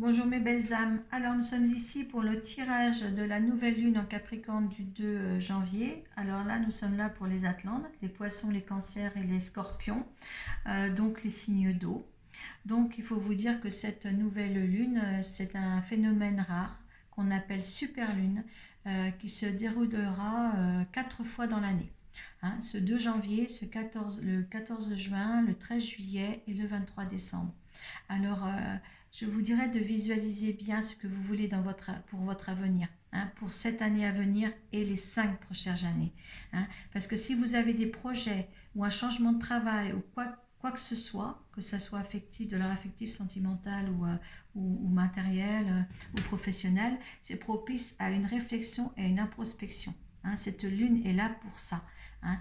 Bonjour mes belles âmes. Alors nous sommes ici pour le tirage de la nouvelle lune en Capricorne du 2 janvier. Alors là nous sommes là pour les Atlantes, les poissons, les cancers et les scorpions, donc les signes d'eau. Donc il faut vous dire que cette nouvelle lune, c'est un phénomène rare qu'on appelle super lune, qui se déroulera 4 fois dans l'année. Hein, ce 2 janvier, le 14 juin, le 13 juillet et le 23 décembre. Alors, je vous dirais de visualiser bien ce que vous voulez pour votre avenir, hein, pour cette année à venir et les 5 prochaines années. Hein, parce que si vous avez des projets ou un changement de travail ou quoi que ce soit, que ce soit affectif, de l'ordre affectif, sentimental ou matériel ou professionnel, c'est propice à une réflexion et à une introspection. Hein, cette lune est là pour ça. Hein.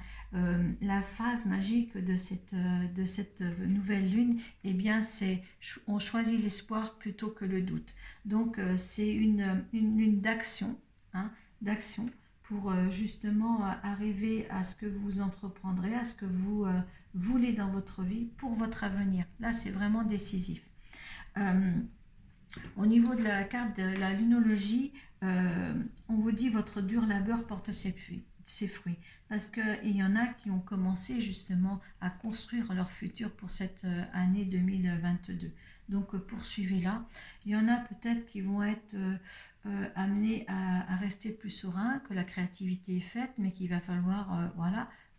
La phase magique de cette nouvelle lune, eh bien, c'est on choisit l'espoir plutôt que le doute. Donc, c'est une lune d'action, hein, d'action pour justement arriver à ce que vous entreprendrez, à ce que vous voulez dans votre vie pour votre avenir. Là, c'est vraiment décisif. Euh, Au niveau de la carte de la lunologie, on vous dit votre dur labeur porte ses fruits. Parce qu'il y en a qui ont commencé justement à construire leur futur pour cette année 2022. Donc poursuivez-la. Il y en a peut-être qui vont être amenés à rester plus sereins, que la créativité est faite, mais qu'il va falloir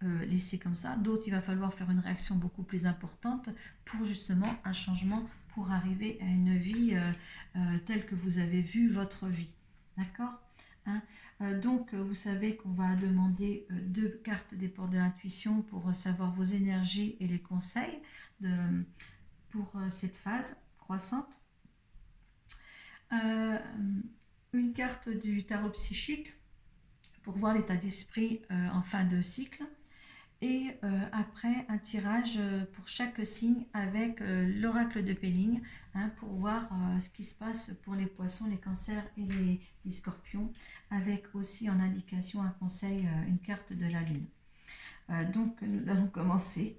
laisser comme ça. D'autres, il va falloir faire une réaction beaucoup plus importante pour justement un changement, pour arriver à une vie telle que vous avez vu votre vie. D'accord, hein. Donc, vous savez qu'on va demander 2 cartes des portes de l'intuition pour savoir vos énergies et les conseils pour cette phase croissante. Une carte du tarot psychique pour voir l'état d'esprit en fin de cycle. Et après un tirage pour chaque signe avec l'oracle de Pelling, hein, pour voir ce qui se passe pour les poissons, les cancers et les scorpions, avec aussi en indication un conseil, une carte de la lune. Donc nous allons commencer,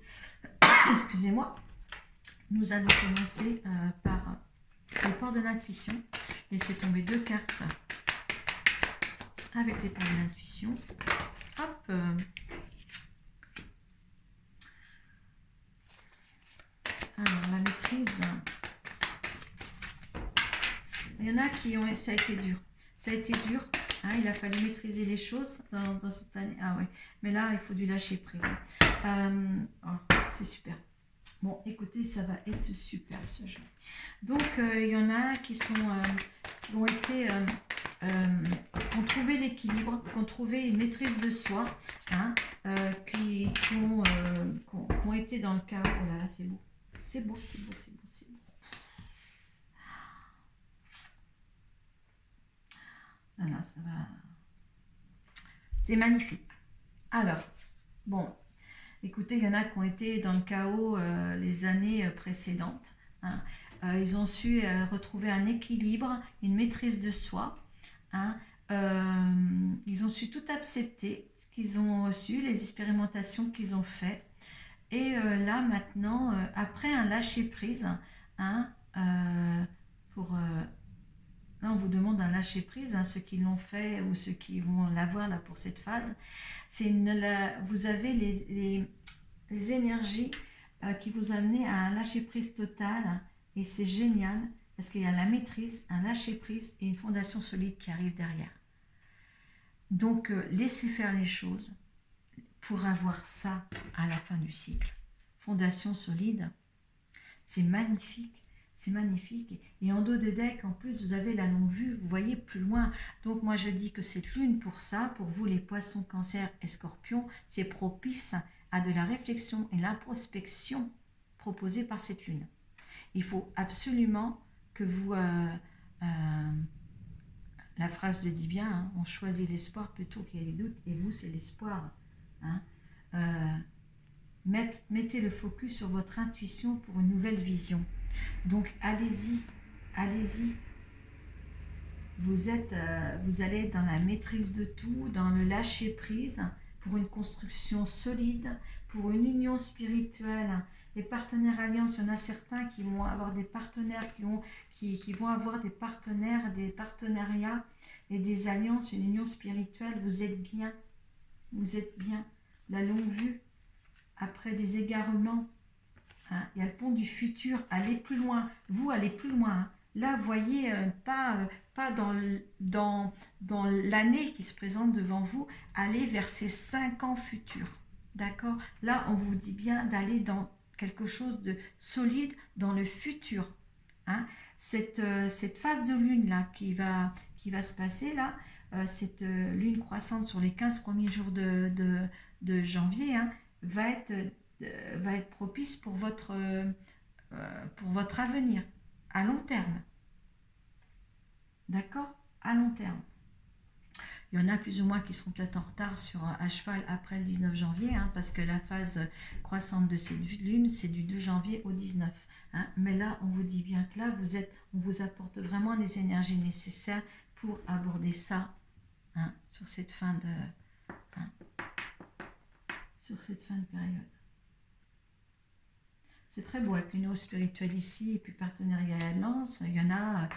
excusez-moi, nous allons commencer par les ports de l'intuition. Laissez tomber 2 cartes avec les ports de l'intuition. Hop. Alors, la maîtrise. Il y en a qui ont... Ça a été dur. Ça a été dur. Hein, il a fallu maîtriser les choses dans cette année. Ah ouais. Mais là, il faut du lâcher prise. Oh, c'est super. Bon, écoutez, ça va être super ce jeu. Donc, il y en a qui ont été... qui ont trouvé l'équilibre, qui ont trouvé une maîtrise de soi, hein, qui ont été dans le chaos. Oh là là, c'est beau. C'est beau, c'est beau, c'est beau, c'est beau. Voilà, ça va. C'est magnifique. Alors, bon, écoutez, il y en a qui ont été dans le chaos les années précédentes. Hein. Ils ont su retrouver un équilibre, une maîtrise de soi. Hein. Ils ont su tout accepter, ce qu'ils ont reçu, les expérimentations qu'ils ont faites. Et là, maintenant, après un lâcher-prise, hein, là, on vous demande un lâcher-prise, hein, ceux qui l'ont fait ou ceux qui vont l'avoir là pour cette phase. Vous avez les énergies qui vous amènent à un lâcher-prise total, et c'est génial parce qu'il y a la maîtrise, un lâcher-prise et une fondation solide qui arrive derrière. Donc, laissez faire les choses pour avoir ça à la fin du cycle. Fondation solide, c'est magnifique, c'est magnifique. Et en dos de deck, en plus, vous avez la longue vue, vous voyez plus loin. Donc moi, je dis que cette lune, pour ça, pour vous les poissons, cancers et scorpions, c'est propice à de la réflexion et l'introspection proposée par cette lune. Il faut absolument que vous... la phrase le dit bien, hein, on choisit l'espoir plutôt qu'il y ait des doutes, et vous, c'est l'espoir. Hein. Mettez le focus sur votre intuition pour une nouvelle vision. Donc allez-y, allez-y. Vous allez dans la maîtrise de tout, dans le lâcher prise, pour une construction solide, pour une union spirituelle Les partenaires alliances, il y en a certains qui vont avoir des partenaires qui vont avoir des partenaires, des partenariats et des alliances, une union spirituelle. Vous êtes bien. Vous êtes bien. La longue vue, après des égarements, hein, il y a le pont du futur, allez plus loin. Vous, allez plus loin. Hein. Là, voyez, pas dans l'année qui se présente devant vous, allez vers ces 5 ans futurs. D'accord? Là, on vous dit bien d'aller dans quelque chose de solide dans le futur. Hein? Cette phase de lune là qui va se passer là, cette lune croissante sur les 15 premiers jours de janvier, hein, va être propice pour votre avenir à long terme. D'accord? À long terme. Il y en a plus ou moins qui seront peut-être en retard à cheval après le 19 janvier, hein, parce que la phase croissante de cette lune, c'est du 2 janvier au 19. Hein. Mais là, on vous dit bien que là, on vous apporte vraiment les énergies nécessaires pour aborder ça, hein, sur cette fin de période. C'est très beau avec l'union spirituelle ici et puis partenariat et alliance. Il y en a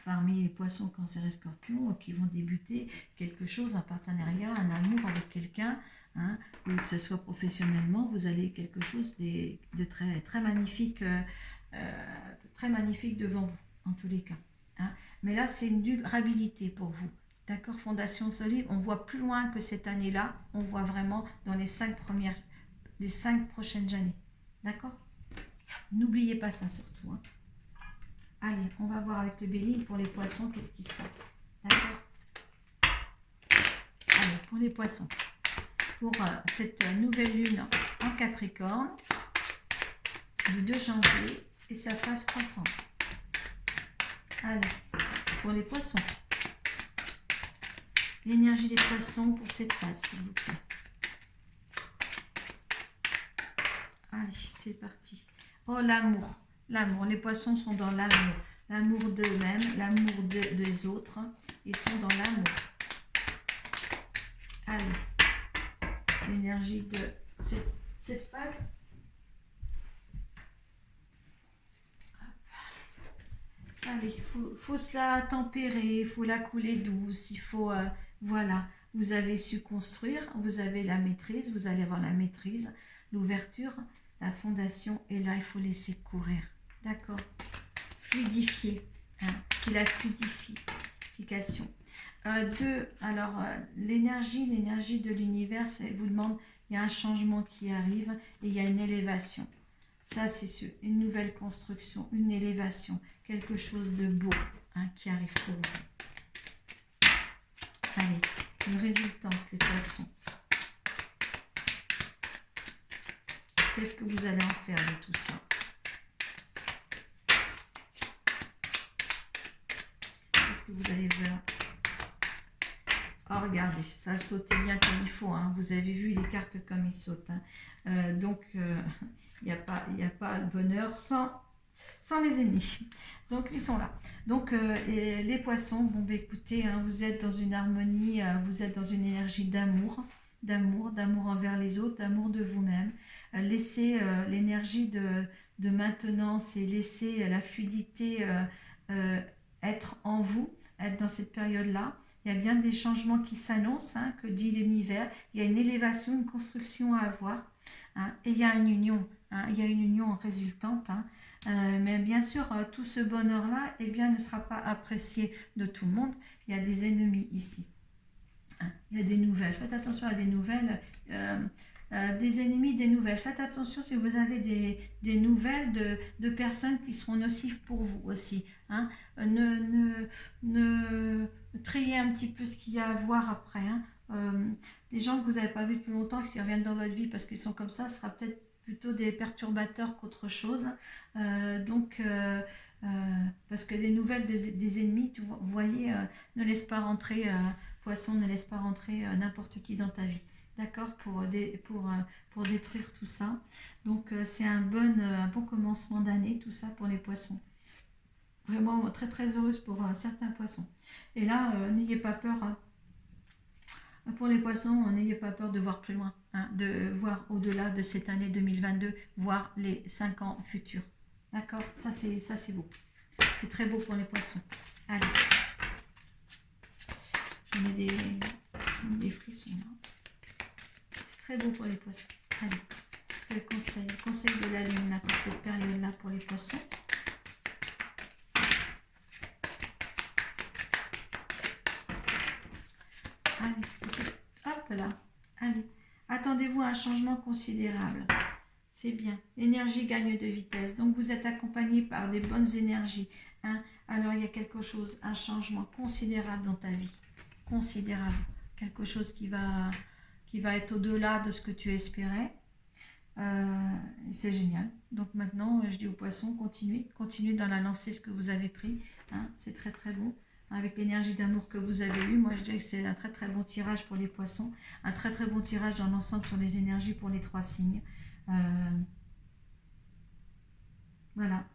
parmi les poissons, cancer et scorpions qui vont débuter quelque chose, un partenariat, un amour avec quelqu'un, hein, ou que ce soit professionnellement, vous allez quelque chose de très, très magnifique devant vous, en tous les cas. Hein. Mais là, c'est une durabilité pour vous. D'accord, Fondation Solide, on voit plus loin que cette année-là, on voit vraiment dans les 5 prochaines années. D'accord? N'oubliez pas ça surtout. Hein. Allez, on va voir avec le bélier pour les poissons, qu'est-ce qui se passe. D'accord? Allez, pour les poissons. Pour cette nouvelle lune en Capricorne, du 2 janvier et sa phase croissante. Allez, pour les poissons. L'énergie des poissons pour cette phase, s'il vous plaît. Allez, c'est parti. Oh, l'amour. L'amour. Les poissons sont dans l'amour. L'amour d'eux-mêmes, l'amour des autres. Ils sont dans l'amour. Allez. L'énergie de cette phase. Allez, il faut se la tempérer, il faut la couler douce, il faut... voilà, vous avez su construire, vous avez la maîtrise, vous allez avoir la maîtrise, l'ouverture, la fondation, et là, il faut laisser courir. D'accord? Fluidifier. Hein, c'est la fluidification. Alors, l'énergie de l'univers, ça vous demande, il y a un changement qui arrive et il y a une élévation. Ça, c'est sûr. Une nouvelle construction, une élévation, quelque chose de beau, hein, qui arrive pour vous. Allez, une résultante, les poissons. Qu'est-ce que vous allez en faire de tout ça? Qu'est-ce que vous allez voir? Oh, regardez, ça a sauté bien comme il faut. Hein. Vous avez vu les cartes comme ils sautent. Hein. Donc, il n'y a pas le bonheur sans les ennemis. Donc, ils sont là. Donc, les poissons, bon, bah, écoutez, hein, vous êtes dans une harmonie, vous êtes dans une énergie d'amour envers les autres, d'amour de vous-même. Laissez l'énergie de maintenance et laissez la fluidité être en vous, être dans cette période-là. Il y a bien des changements qui s'annoncent, hein, que dit l'univers. Il y a une élévation, une construction à avoir. Hein, et il y a une union. Hein, il y a une union résultante. Hein. Mais bien sûr, tout ce bonheur-là, eh bien, ne sera pas apprécié de tout le monde. Il y a des ennemis ici. Hein, il y a des nouvelles. Faites attention à des nouvelles. Des ennemis, des nouvelles. Faites attention si vous avez des nouvelles de personnes qui seront nocives pour vous aussi. Hein. Triez un petit peu ce qu'il y a à voir après. Hein. Des gens que vous n'avez pas vus depuis longtemps, qui reviennent dans votre vie parce qu'ils sont comme ça, ce sera peut-être plutôt des perturbateurs qu'autre chose. Parce que des nouvelles des ennemis, vous voyez, ne laisse pas rentrer, poisson, ne laisse pas rentrer n'importe qui dans ta vie. D'accord, pour détruire tout ça. Donc, c'est un bon commencement d'année, tout ça pour les poissons. Vraiment très très heureuse pour certains poissons. Et là, n'ayez pas peur. Hein. Pour les poissons, n'ayez pas peur de voir plus loin, hein, de voir au-delà de cette année 2022, voir les 5 ans futurs. D'accord? Ça c'est beau. C'est très beau pour les poissons. Allez. Je mets des frissons là. C'est très beau pour les poissons. Allez. C'est le conseil de la lune là, pour cette période-là pour les poissons. Allez, hop là, allez. Attendez-vous à un changement considérable. C'est bien. L'énergie gagne de vitesse. Donc, vous êtes accompagné par des bonnes énergies. Hein. Alors, il y a quelque chose, un changement considérable dans ta vie. Considérable. Quelque chose qui va être au-delà de ce que tu espérais. C'est génial. Donc, maintenant, je dis aux poissons, continuez dans la lancée ce que vous avez pris. Hein. C'est très, très bon. Avec l'énergie d'amour que vous avez eue, moi je dirais que c'est un très très bon tirage pour les poissons, un très très bon tirage dans l'ensemble sur les énergies pour les 3 signes. Voilà,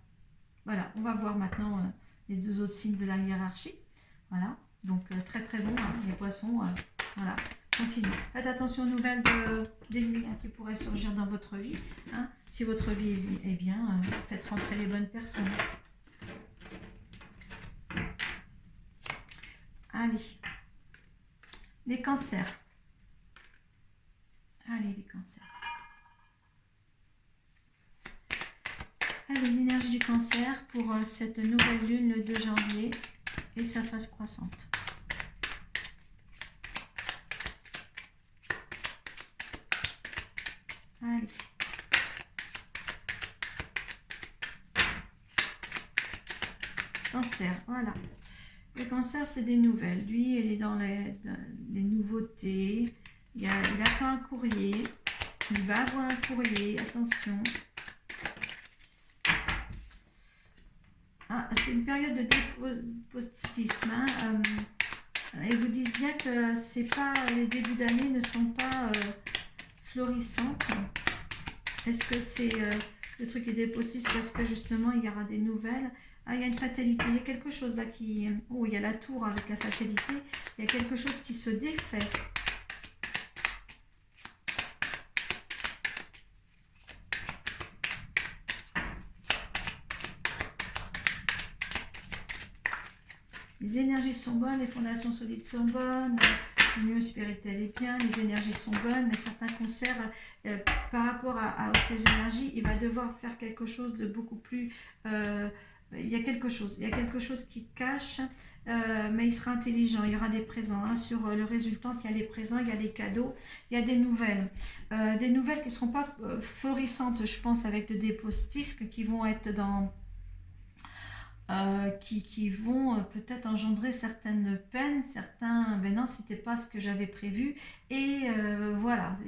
on va voir maintenant les 2 autres signes de la hiérarchie. Voilà, donc très très bon, hein, les poissons, voilà, continuez. Faites attention aux nouvelles d'ennemis qui pourraient surgir dans votre vie. Hein. Si votre vie est bien, faites rentrer les bonnes personnes. Allez, les cancers. Allez, les cancers. Allez, l'énergie du cancer pour cette nouvelle lune le 2 janvier et sa phase croissante. Allez. Cancer, voilà. Le cancer, c'est des nouvelles. Lui, il est dans les nouveautés. Il attend un courrier. Il va avoir un courrier. Attention. Ah, c'est une période de dépostisme. Hein. Ils vous disent bien que c'est pas, les débuts d'année ne sont pas florissants. Est-ce que c'est le truc est dépostisme parce que justement, il y aura des nouvelles? Ah, il y a une fatalité, il y a quelque chose là qui... Oh, il y a la tour avec la fatalité. Il y a quelque chose qui se défait. Les énergies sont bonnes, les fondations solides sont bonnes, l'union spirituelle est bien, les énergies sont bonnes, mais certains cancers, par rapport à ces énergies, il va devoir faire quelque chose de beaucoup plus... il y a quelque chose qui cache, mais il sera intelligent, il y aura des présents. Hein. Sur le résultat, il y a les présents, il y a les cadeaux, il y a des nouvelles qui ne seront pas florissantes, je pense, avec le dépostisme, qui vont être dans... qui vont peut-être engendrer certaines peines, ben non, c'était pas ce que j'avais prévu, et voilà,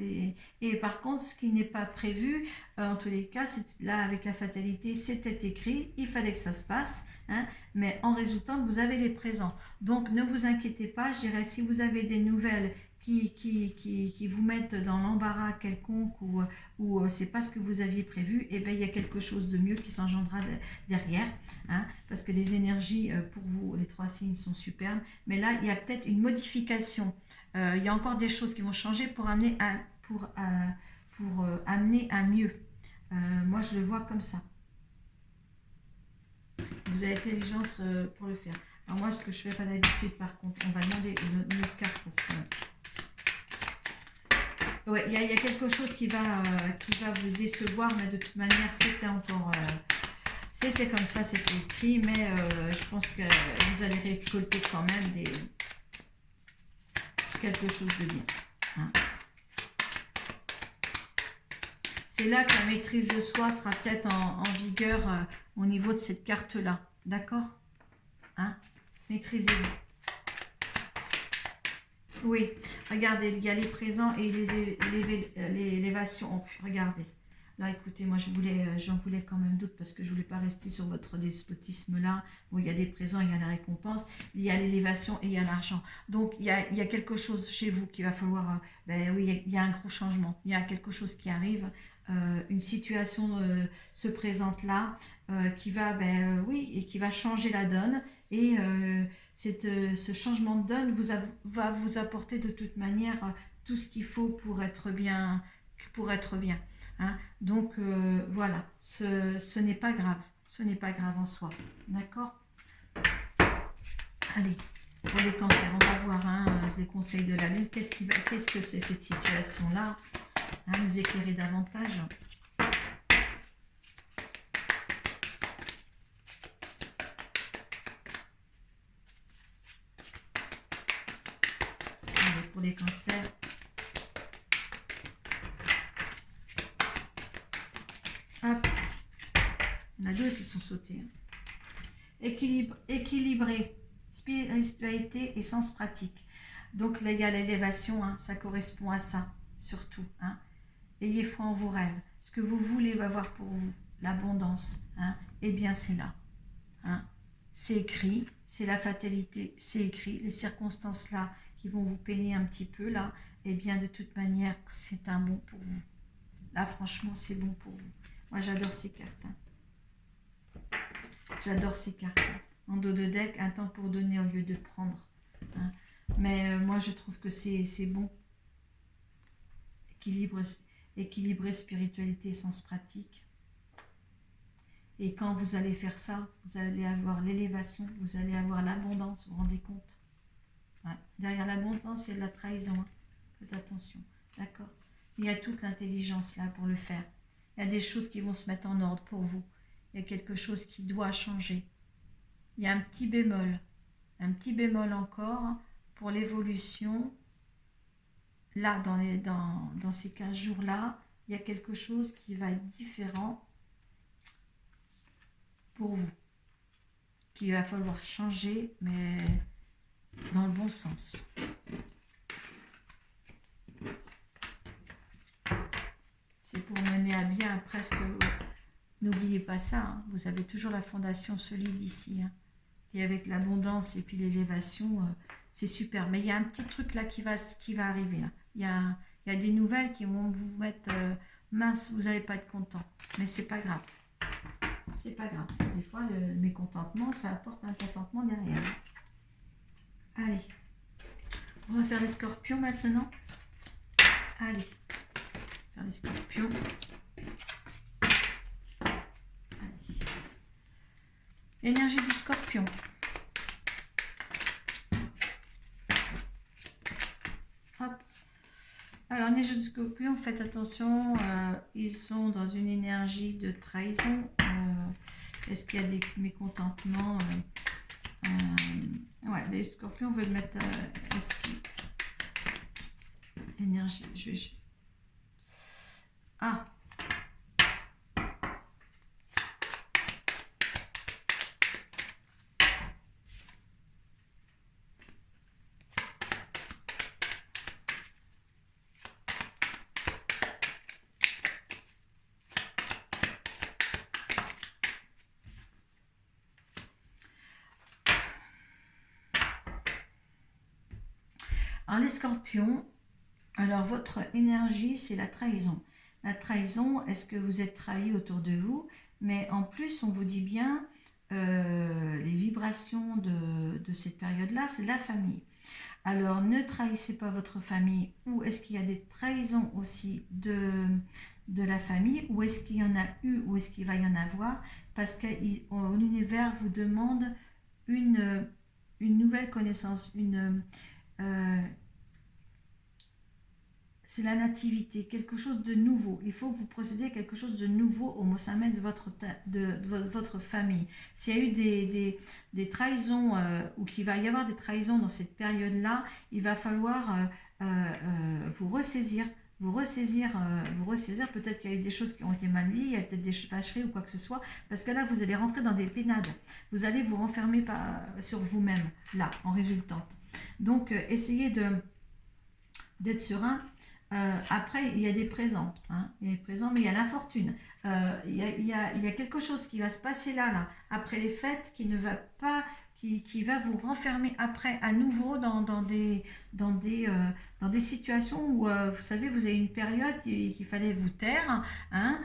et par contre, ce qui n'est pas prévu, en tous les cas, là, avec la fatalité, c'était écrit, il fallait que ça se passe, hein, mais en résultant, vous avez les présents, donc ne vous inquiétez pas, je dirais, si vous avez des nouvelles qui vous mettent dans l'embarras quelconque ou c'est pas ce que vous aviez prévu, et bien il y a quelque chose de mieux qui s'engendrera derrière, hein, parce que les énergies pour vous, les 3 signes sont superbes, mais là il y a peut-être une modification, il y a encore des choses qui vont changer pour amener amener à mieux. Moi je le vois comme ça. Vous avez l'intelligence pour le faire. Alors moi ce que je fais pas d'habitude, par contre, on va demander une autre carte parce que ouais, il y a quelque chose qui va vous décevoir, mais de toute manière, c'était encore... c'était comme ça, c'était écrit, mais je pense que vous allez récolter quand même quelque chose de bien. Hein. C'est là que la maîtrise de soi sera peut-être en vigueur au niveau de cette carte-là. D'accord? Hein? Maîtrisez-vous. Oui, regardez, il y a les présents et l'élévation. Regardez. Là, écoutez, moi, j'en voulais quand même d'autres parce que je ne voulais pas rester sur votre despotisme là. Bon, il y a des présents, il y a la récompense, il y a l'élévation et il y a l'argent. Donc, il y a quelque chose chez vous qu'il va falloir... ben oui, il y a un gros changement. Il y a quelque chose qui arrive. une situation se présente là qui va, oui, et qui va changer la donne. Et ce changement de donne va vous apporter de toute manière tout ce qu'il faut pour être bien, hein. Donc voilà, ce n'est pas grave, ce n'est pas grave en soi, d'accord? Allez, pour les cancers, on va voir hein, les conseils de la lune. Qu'est-ce que c'est cette situation-là? Hein, nous éclairer davantage. Allez, pour les cancers. Hop. On a deux qui sont sautés. Équilibré. Spiritualité et sens pratique. Donc là, il y a l'élévation, hein, ça correspond à ça, surtout. Hein. Ayez foi en vos rêves. Ce que vous voulez va avoir pour vous, l'abondance. Hein, eh bien, c'est là. Hein. C'est écrit, c'est la fatalité, c'est écrit. Les circonstances là qui vont vous peiner un petit peu là, eh bien, de toute manière, c'est un bon pour vous. Là, franchement, c'est bon pour vous. Moi, j'adore ces cartes. Hein. J'adore ces cartes. Hein. En dos de deck, un temps pour donner au lieu de prendre. Hein. Mais moi, je trouve que c'est bon. Équilibré, spiritualité et sens pratique. Et quand vous allez faire ça, vous allez avoir l'élévation, vous allez avoir l'abondance, vous vous rendez compte? Ouais. Derrière l'abondance, il y a de la trahison. Hein. Faites attention. D'accord? Il y a toute l'intelligence là pour le faire. Il y a des choses qui vont se mettre en ordre pour vous. Il y a quelque chose qui doit changer. Il y a un petit bémol encore pour l'évolution. Là, dans ces 15 jours-là, il y a quelque chose qui va être différent pour vous, qu'il va falloir changer, mais dans le bon sens. C'est pour mener à bien presque... N'oubliez pas ça, hein, vous avez toujours la fondation solide ici. Hein. Et avec l'abondance et puis l'élévation, c'est super. Mais il y a un petit truc là qui va arriver. Là. Il y a des nouvelles qui vont vous mettre mince, vous n'allez pas être content. Mais c'est pas grave. C'est pas grave. Des fois, le mécontentement, ça apporte un contentement derrière. Allez. On va faire les scorpions maintenant. Allez. Faire les scorpions. L'énergie du scorpion. Hop. Alors, l'énergie du scorpion, faites attention, ils sont dans une énergie de trahison. Est-ce qu'il y a des mécontentements ouais, les scorpions veulent mettre... énergie, je vais... Ah. Alors les scorpions, alors votre énergie c'est la trahison. La trahison, est-ce que vous êtes trahi autour de vous? Mais en plus on vous dit bien, les vibrations de cette période-là, c'est la famille. Alors ne trahissez pas votre famille, ou est-ce qu'il y a des trahisons aussi de la famille, ou est-ce qu'il y en a eu, ou est-ce qu'il va y en avoir? Parce que l'univers vous demande une nouvelle connaissance, c'est la nativité, quelque chose de nouveau. Il faut que vous procédez à quelque chose de nouveau au sein même de votre famille. S'il y a eu des trahisons ou qu'il va y avoir des trahisons dans cette période-là, il va falloir vous ressaisir. Peut-être qu'il y a eu des choses qui ont été mal liées, il y a peut-être des fâcheries ou quoi que ce soit, parce que là, vous allez rentrer dans des pénades. Vous allez vous renfermer sur vous-même, là, en résultante. Donc, essayez d'être serein. Après, il y a des présents, hein, il y a des présents, mais il y a l'infortune. Il y a quelque chose qui va se passer là, après les fêtes, qui qui va vous renfermer après à nouveau dans des situations où, vous savez, vous avez une période qu'il fallait vous taire, hein,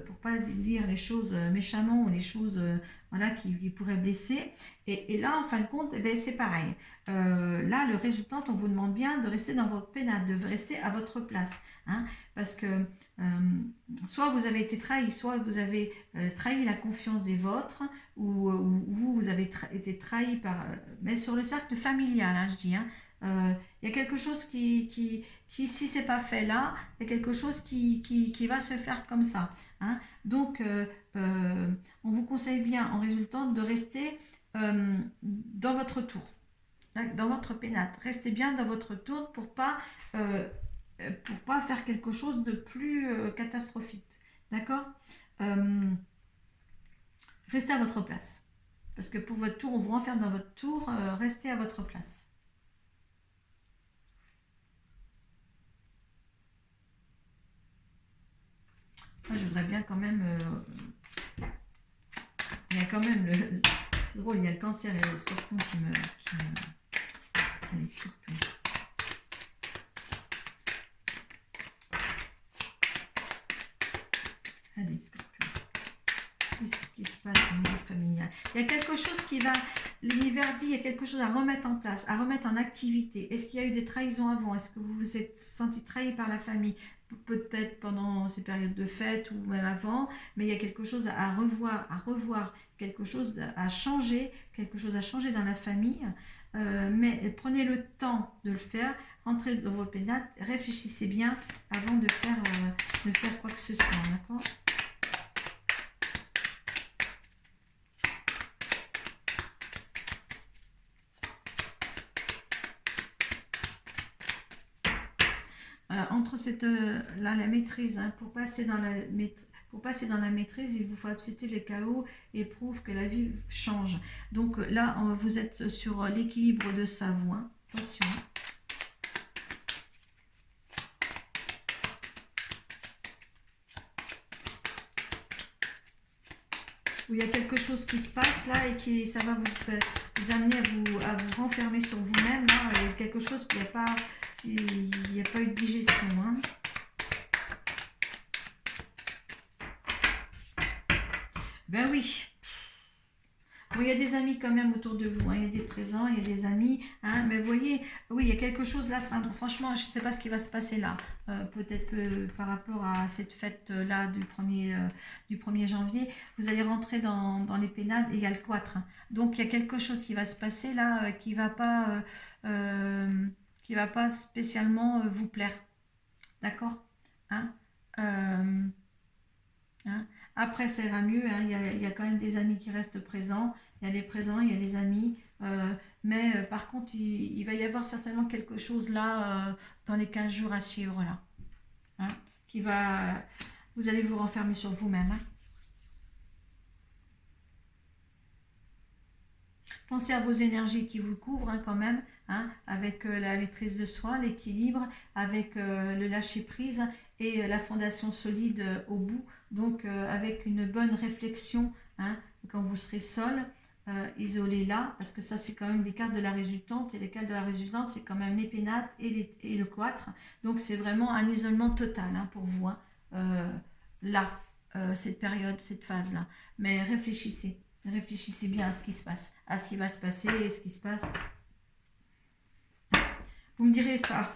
pour pas dire les choses méchamment ou les choses voilà, qui pourraient blesser. Et là, en fin de compte, eh ben, c'est pareil. Là, le résultat, on vous demande bien de rester dans votre pénate, de rester à votre place. Hein, parce que soit vous avez été trahi, soit vous avez trahi la confiance des vôtres, ou vous avez été trahi par... mais sur le cercle familial, hein, je dis. Hein, il y a quelque chose si c'est pas fait là, il y a quelque chose qui va se faire comme ça. Hein. Donc, on vous conseille bien, en résultant, de rester dans votre tour, dans votre pénate. Restez bien dans votre tour pour pas faire quelque chose de plus catastrophique. D'accord. Restez à votre place. Parce que pour votre tour, on vous renferme dans votre tour, restez à votre place. Moi, je voudrais bien quand même... il y a quand même le... C'est drôle, il y a le cancer et le scorpion qui me... Allez, scorpion. Allez, scorpion. Qu'est-ce qui se passe au niveau familial? Il y a quelque chose qui va... L'univers dit, il y a quelque chose à remettre en place, à remettre en activité. Est-ce qu'il y a eu des trahisons avant? Est-ce que vous vous êtes senti trahi par la famille? Peut-être pendant ces périodes de fête ou même avant, mais il y a quelque chose à revoir, quelque chose à changer dans la famille. Mais prenez le temps de le faire, rentrez dans vos pénates, réfléchissez bien avant de faire quoi que ce soit, d'accord? Entre la maîtrise, hein, pour passer dans la maîtrise, il vous faut accepter le chaos et prouve que la vie change. Donc là, vous êtes sur l'équilibre de sa voix. Attention. Où il y a quelque chose qui se passe là et ça va vous amener à vous renfermer sur vous-même. Il y a quelque chose qui n'a pas... Il n'y a pas eu de digestion. Hein. Ben oui. Bon, il y a des amis quand même autour de vous. Hein. Il y a des présents, il y a des amis. Hein. Mais vous voyez, oui, il y a quelque chose là. Franchement, je ne sais pas ce qui va se passer là. Peut-être par rapport à cette fête-là du 1er janvier. Vous allez rentrer dans les pénades et il y a le cloître. Hein. Donc, il y a quelque chose qui va se passer là qui ne va pas spécialement vous plaire. D'accord. Hein. Hein. Après, ça ira mieux. Hein. Il y a quand même des amis qui restent présents. Il y a des présents, il y a des amis. Mais par contre, il va y avoir certainement quelque chose là dans les 15 jours à suivre là. Hein, vous allez vous renfermer sur vous-même. Hein. Pensez à vos énergies qui vous couvrent hein, quand même, hein, avec la maîtrise de soi, l'équilibre, avec le lâcher-prise et la fondation solide au bout. Donc avec une bonne réflexion, hein, quand vous serez seul, isolé là, parce que ça c'est quand même les cartes de la résultante, et les cartes de la résultante c'est quand même les pénates et le cloître. Donc c'est vraiment un isolement total hein, pour vous, hein, là, cette période, cette phase-là. Mais réfléchissez bien à ce qui se passe, à ce qui va se passer et ce qui se passe. Vous me direz ça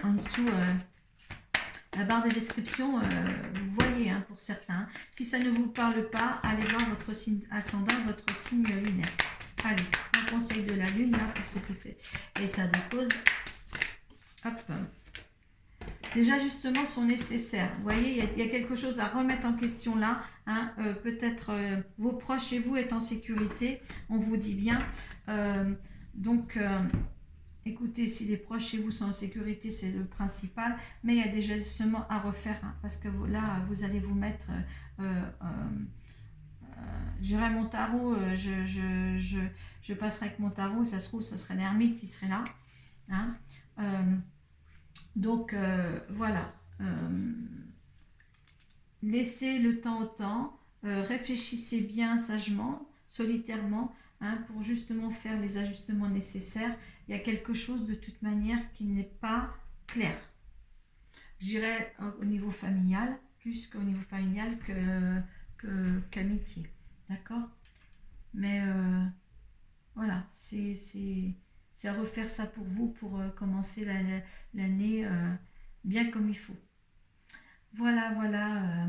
en dessous, la barre de description, vous voyez hein, pour certains. Si ça ne vous parle pas, allez voir votre signe ascendant, votre signe lunaire. Allez, un conseil de la lune là pour cet état de cause. Hop. Les ajustements sont nécessaires. Vous voyez, il y a quelque chose à remettre en question là. Hein. Peut-être vos proches et vous êtes en sécurité. On vous dit bien. Donc, écoutez, si les proches chez vous sont en sécurité, c'est le principal. Mais il y a des ajustements à refaire. Hein, parce que là, vous allez vous mettre... j'irai mon tarot. Je passerai avec mon tarot. Ça se trouve, ça serait l'ermite qui serait là. Hein. Donc voilà, laissez le temps au temps, réfléchissez bien sagement, solitairement, hein, pour justement faire les ajustements nécessaires. Il y a quelque chose de toute manière qui n'est pas clair. Je dirais au niveau familial, plus qu'au niveau familial qu'amitié. D'accord? Mais voilà, c'est à refaire ça pour vous, pour commencer l'année bien comme il faut. Voilà, voilà,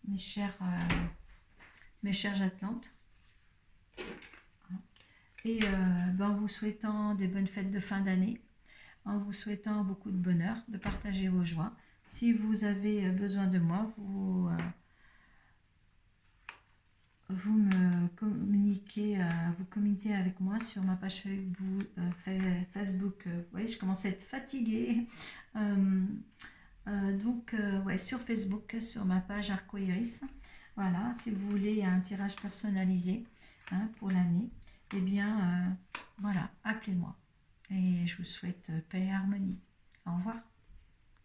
mes chères Atlantes. Et en vous souhaitant des bonnes fêtes de fin d'année, en vous souhaitant beaucoup de bonheur, de partager vos joies. Si vous avez besoin de moi, vous me communiquez, vous communiquez avec moi sur ma page Facebook. Vous voyez, je commence à être fatiguée. Ouais, sur Facebook, sur ma page Arcoiris. Voilà, si vous voulez un tirage personnalisé, hein, pour l'année, eh bien, voilà, appelez-moi. Et je vous souhaite paix et harmonie. Au revoir.